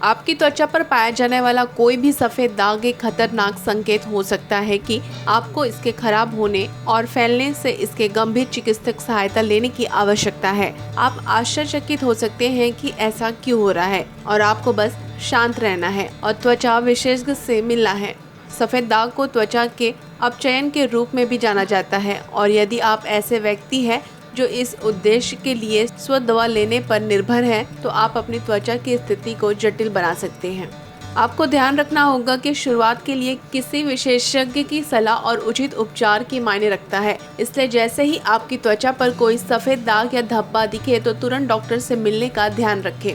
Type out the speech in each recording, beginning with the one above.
आपकी त्वचा पर पाया जाने वाला कोई भी सफेद दाग एक खतरनाक संकेत हो सकता है कि आपको इसके खराब होने और फैलने से इसके गंभीर चिकित्सक सहायता लेने की आवश्यकता है। आप आश्चर्यचकित हो सकते हैं कि ऐसा क्यों हो रहा है और आपको बस शांत रहना है और त्वचा विशेषज्ञ से मिलना है। सफेद दाग को त्वचा के अपचयन के रूप में भी जाना जाता है और यदि आप ऐसे व्यक्ति हैं जो इस उद्देश्य के लिए स्व दवा लेने पर निर्भर है तो आप अपनी त्वचा की स्थिति को जटिल बना सकते हैं। आपको ध्यान रखना होगा कि शुरुआत के लिए किसी विशेषज्ञ की सलाह और उचित उपचार की मायने रखता है। इसलिए जैसे ही आपकी त्वचा पर कोई सफेद दाग या धब्बा दिखे तो तुरंत डॉक्टर से मिलने का ध्यान रखें।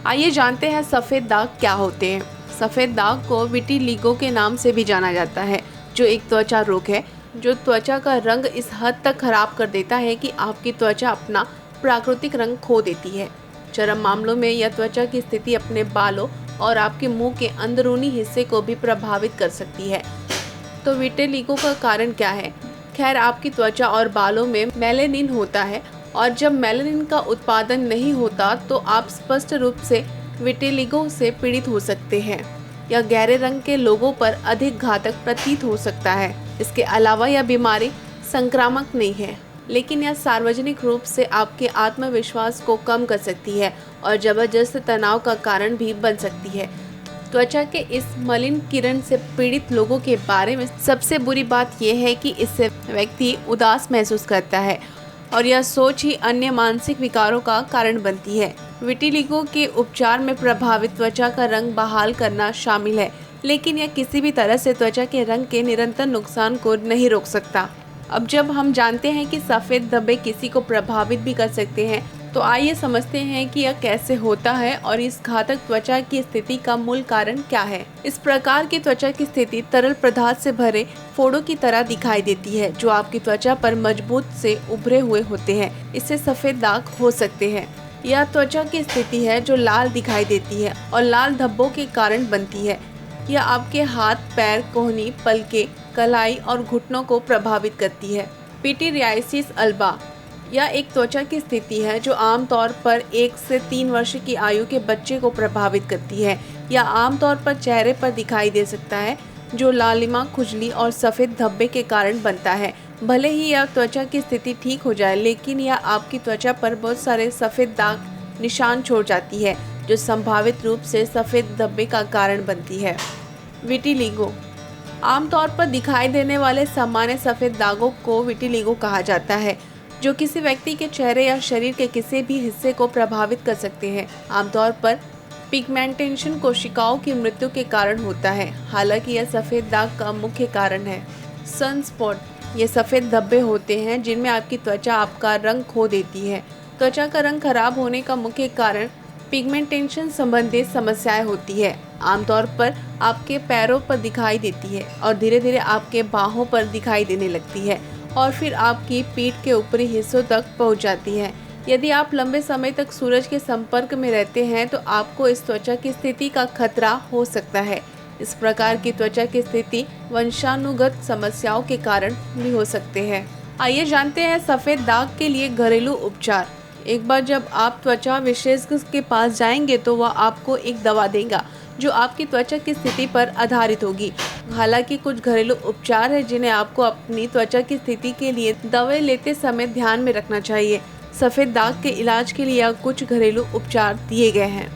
आइए जानते हैं सफेद दाग क्या होते हैं। सफेद दाग को विटिलिगो के नाम से भी जाना जाता है, जो एक त्वचा रोग है जो त्वचा का रंग इस हद तक खराब कर देता है कि आपकी त्वचा अपना प्राकृतिक रंग खो देती है। चरम मामलों में यह त्वचा की स्थिति अपने बालों और आपके मुंह के अंदरूनी हिस्से को भी प्रभावित कर सकती है। तो विटिलिगो का कारण क्या है? खैर, आपकी त्वचा और बालों में मेलानिन होता है और जब मेलानिन का उत्पादन नहीं होता तो आप स्पष्ट रूप से विटिलिगो से पीड़ित हो सकते हैं। यह गहरे रंग के लोगों पर अधिक घातक प्रतीत हो सकता है। इसके अलावा यह बीमारी संक्रामक नहीं है, लेकिन यह सार्वजनिक रूप से आपके आत्मविश्वास को कम कर सकती है और जबरदस्त तनाव का कारण भी बन सकती है। त्वचा के इस मलिन किरण से पीड़ित लोगों के बारे में सबसे बुरी बात यह है कि इससे व्यक्ति उदास महसूस करता है और यह सोच ही अन्य मानसिक विकारों का कारण बनती है। विटिलिगो के उपचार में प्रभावित त्वचा का रंग बहाल करना शामिल है, लेकिन यह किसी भी तरह से त्वचा के रंग के निरंतर नुकसान को नहीं रोक सकता। अब जब हम जानते हैं कि सफ़ेद धब्बे किसी को प्रभावित भी कर सकते हैं, तो आइए समझते हैं कि यह कैसे होता है और इस घातक त्वचा की स्थिति का मूल कारण क्या है। इस प्रकार की त्वचा की स्थिति तरल पदार्थ से भरे फोड़ों की तरह दिखाई देती है, जो आपकी त्वचा पर मजबूत से उभरे हुए होते हैं। इससे सफ़ेद दाग हो सकते हैं। यह त्वचा की स्थिति है जो लाल दिखाई देती है और लाल धब्बों के कारण बनती है। यह आपके हाथ, पैर, कोहनी, पलके, कलाई और घुटनों को प्रभावित करती है। पिटीरियासिस अल्बा यह एक त्वचा की स्थिति है जो आमतौर पर 1 से 3 वर्ष की आयु के बच्चे को प्रभावित करती है। यह आमतौर पर चेहरे पर दिखाई दे सकता है, जो लालिमा, खुजली और सफ़ेद धब्बे के कारण बनता है। भले ही यह त्वचा की स्थिति ठीक हो जाए, लेकिन यह आपकी त्वचा पर बहुत सारे सफ़ेद दाग निशान छोड़ जाती है, जो संभावित रूप से सफ़ेद धब्बे का कारण बनती है। विटिलिगो आमतौर पर दिखाई देने वाले सामान्य सफ़ेद दागों को विटिलिगो कहा जाता है, जो किसी व्यक्ति के चेहरे या शरीर के किसी भी हिस्से को प्रभावित कर सकते हैं। आमतौर पर पिगमेंटेशन कोशिकाओं की मृत्यु के कारण होता है, हालांकि यह सफ़ेद दाग का मुख्य कारण है। सनस्पॉट ये सफ़ेद धब्बे होते हैं जिनमें आपकी त्वचा आपका रंग खो देती है। त्वचा का रंग खराब होने का मुख्य कारण पिगमेंटेशन संबंधित समस्याएं होती है। आमतौर पर आपके पैरों पर दिखाई देती है और धीरे धीरे आपके बाहों पर दिखाई देने लगती है और फिर आपकी पीठ के ऊपरी हिस्सों तक पहुंच जाती है। यदि आप लंबे समय तक सूरज के संपर्क में रहते हैं तो आपको इस त्वचा की स्थिति का खतरा हो सकता है। इस प्रकार की त्वचा की स्थिति वंशानुगत समस्याओं के कारण भी हो सकते हैं। आइए जानते हैं सफ़ेद दाग के लिए घरेलू उपचार। एक बार जब आप त्वचा विशेषज्ञ के पास जाएंगे तो वह आपको एक दवा देगा जो आपकी त्वचा की स्थिति पर आधारित होगी। हालांकि कुछ घरेलू उपचार हैं जिन्हें आपको अपनी त्वचा की स्थिति के लिए दवाएं लेते समय ध्यान में रखना चाहिए। सफ़ेद दाग के इलाज के लिए कुछ घरेलू उपचार दिए गए हैं।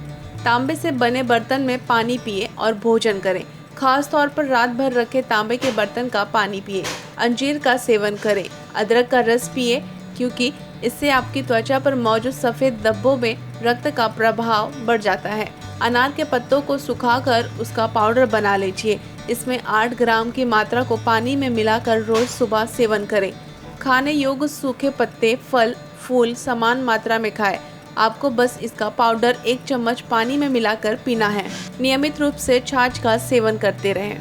तांबे से बने बर्तन में पानी पिए और भोजन करें। खास तौर पर रात भर रखे तांबे के बर्तन का पानी पिए। अंजीर का सेवन करें। अदरक का रस पिए, क्योंकि इससे आपकी त्वचा पर मौजूद सफ़ेद धब्बों में रक्त का प्रभाव बढ़ जाता है। अनार के पत्तों को सुखाकर उसका पाउडर बना लीजिए। इसमें 8 ग्राम की मात्रा को पानी में मिलाकर रोज सुबह सेवन करें। खाने योग्य सूखे पत्ते, फल, फूल समान मात्रा में खाएं। आपको बस इसका पाउडर 1 चम्मच पानी में मिलाकर पीना है। नियमित रूप से छाछ का सेवन करते रहें।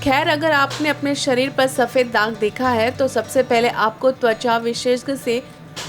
खैर, अगर आपने अपने शरीर पर सफ़ेद दाग देखा है तो सबसे पहले आपको त्वचा विशेषज्ञ से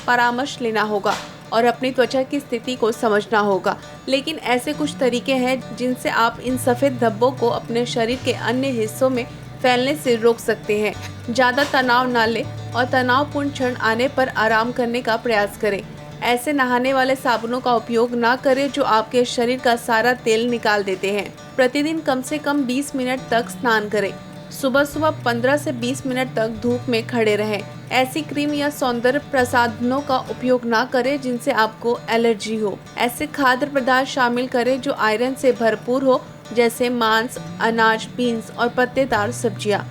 परामर्श लेना होगा और अपनी त्वचा की स्थिति को समझना होगा। लेकिन ऐसे कुछ तरीके हैं जिनसे आप इन सफ़ेद धब्बों को अपने शरीर के अन्य हिस्सों में फैलने से रोक सकते हैं। ज़्यादा तनाव न लें और तनावपूर्ण क्षण आने पर आराम करने का प्रयास करें। ऐसे नहाने वाले साबुनों का उपयोग ना करें जो आपके शरीर का सारा तेल निकाल देते हैं। प्रतिदिन कम से कम 20 मिनट तक स्नान करें। सुबह सुबह 15 से 20 मिनट तक धूप में खड़े रहें। ऐसी क्रीम या सौंदर्य प्रसाधनों का उपयोग ना करें जिनसे आपको एलर्जी हो। ऐसे खाद्य पदार्थ शामिल करें जो आयरन से भरपूर हो, जैसे मांस, अनाज, बीन्स और पत्तेदार सब्जियां।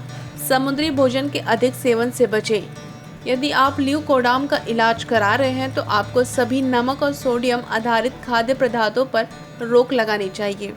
समुद्री भोजन के अधिक सेवन से बचें। यदि आप ल्यूकोडार्म का इलाज करा रहे हैं तो आपको सभी नमक और सोडियम आधारित खाद्य पदार्थों पर रोक लगानी चाहिए।